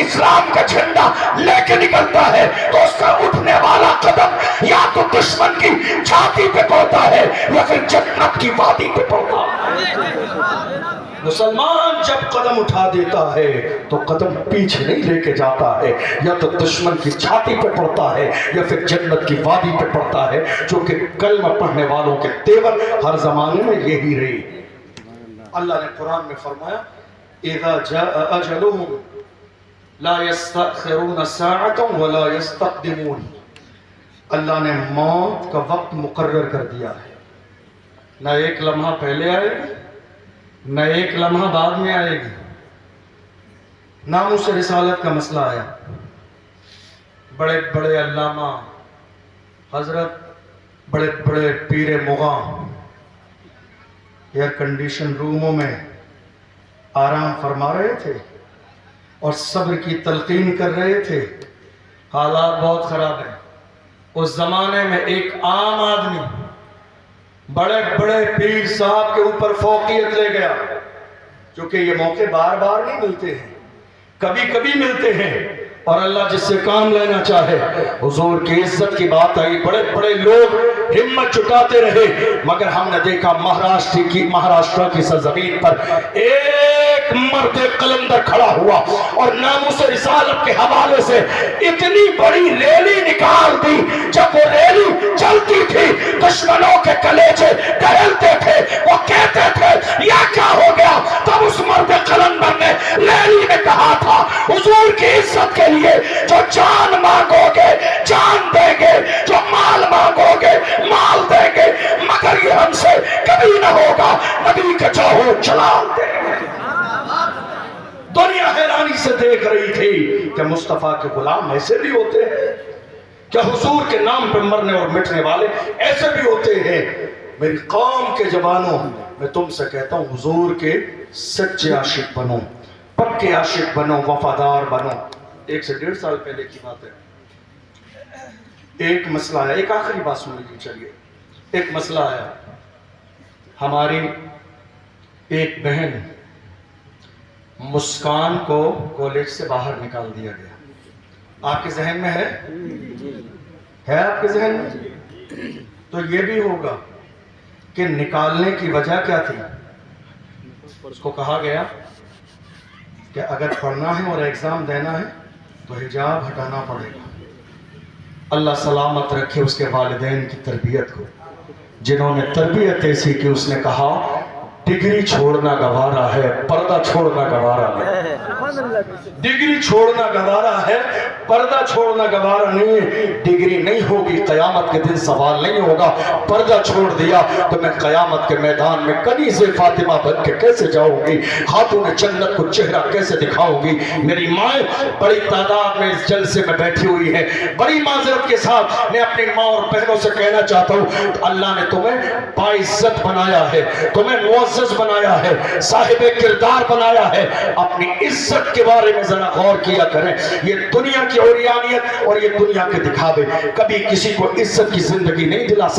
اسلام کا جھنڈا لے کے نکلتا ہے تو اس کا اٹھنے والا قدم یا تو دشمن کی چھاتی پہ پڑتا ہے یا پھر جنت کی وادی پہ پڑتا ہے۔ مسلمان جب قدم اٹھا دیتا ہے تو قدم پیچھے نہیں لے کے جاتا ہے، یا تو دشمن کی چھاتی پہ پڑتا ہے یا پھر جنت کی وادی پہ پڑتا ہے، جو کہ کلمہ پڑھنے والوں کے تیور ہر زمانے میں یہی رہی۔ اللہ نے قرآن میں فرمایا اذا جاء اجلهم لا يستأخرون ساعة ولا يستقدمون۔ اللہ نے موت کا وقت مقرر کر دیا ہے، نہ ایک لمحہ پہلے آئے گی نہ ایک لمحہ بعد میں آئے گی۔ ناموس رسالت کا مسئلہ آیا، بڑے بڑے علامہ حضرت، بڑے بڑے پیر مغاں ایئر کنڈیشن روموں میں آرام فرما رہے تھے اور صبر کی تلقین کر رہے تھے۔ حالات بہت خراب ہیں۔ اس زمانے میں ایک عام آدمی بڑے بڑے پیر صاحب کے اوپر فوقیت لے گیا، کیونکہ یہ موقع بار بار نہیں ملتے ہیں، کبھی کبھی ملتے ہیں، اور اللہ جس سے کام لینا چاہے۔ حضور کی عزت کی بات آئی، بڑے بڑے لوگ ہمت جٹاتے رہے، مگر ہم نے دیکھا مہاراشٹر کی سرزمین پر ایک مرد قلندر کھڑا ہوا اور ناموس رسالت کے حوالے سے اتنی بڑی ریلی نکال دی، جب وہ ریلی چلتی تھی دشمنوں کے کلیجے ٹہلتے تھے، وہ کہتے تھے یہ کیا ہو گیا؟ تب اس مرد قلندر نے ریلی میں کہا تھا حضور کی عزت کے لیے جو جان مانگو گے جان دیں گے، جو مال مانگو گے مال دیں گے، مگر یہ ہم سے کبھی نہ ہوگا، نبی کا چاہو جلال دیں گے۔ دنیا حیرانی سے دیکھ رہی تھی کہ مصطفیٰ کے غلام ایسے بھی ہوتے ہیں، کیا حضور کے نام پہ مرنے اور مٹنے والے ایسے بھی ہوتے ہیں؟ میری قوم کے جوانوں، میں تم سے کہتا ہوں حضور کے سچے عاشق بنو، پکے عاشق بنو، وفادار بنو۔ 1 سے 1.5 سال پہلے کی بات ہے، ایک مسئلہ ہے، ایک آخری بات سن لیجیے، چلیے۔ ایک مسئلہ آیا، ہماری ایک بہن مسکان کو کالج سے باہر نکال دیا گیا۔ آپ کے ذہن میں ہے آپ کے ذہن میں؟ تو یہ بھی ہوگا کہ نکالنے کی وجہ کیا تھی؟ اس کو کہا گیا کہ اگر پڑھنا ہے اور ایگزام دینا ہے تو حجاب ہٹانا پڑے گا۔ اللہ سلامت رکھے اس کے والدین کی تربیت کو، جنہوں نے تربیت ایسی کی، اس نے کہا ڈگری چھوڑنا گوارا ہے، پردہ چھوڑنا گوارا نہیں۔ ڈگری چھوڑنا گوارا ہے، پردہ چھوڑنا گوارا نہیں۔ ڈگری نہیں ہوگی، قیامت کے دن سوال نہیں ہوگا۔ پردہ چھوڑ دیا تو میں قیامت کے میدان میں کنیز فاطمہ بن کے کیسے جاؤں گی؟ خاتون جنت کو چہرہ کیسے دکھاؤں گی؟ میری مائیں بڑی تعداد میں اس جلسے میں بیٹھی ہوئی ہیں، بڑی معذرت کے ساتھ میں اپنی ماں اور بہنوں سے کہنا چاہتا ہوں، اللہ نے تمہیں باعزت بنایا ہے، تمہیں معزز بنایا ہے، صاحب کردار بنایا ہے۔ اپنی عزت کے بارے میں ذرا غور کیا کریں۔ یہ دنیا کی عریانیت اور یہ دنیا کے دکھاوے کبھی کسی کو عزت کی زندگی نہیں دلا سکتے۔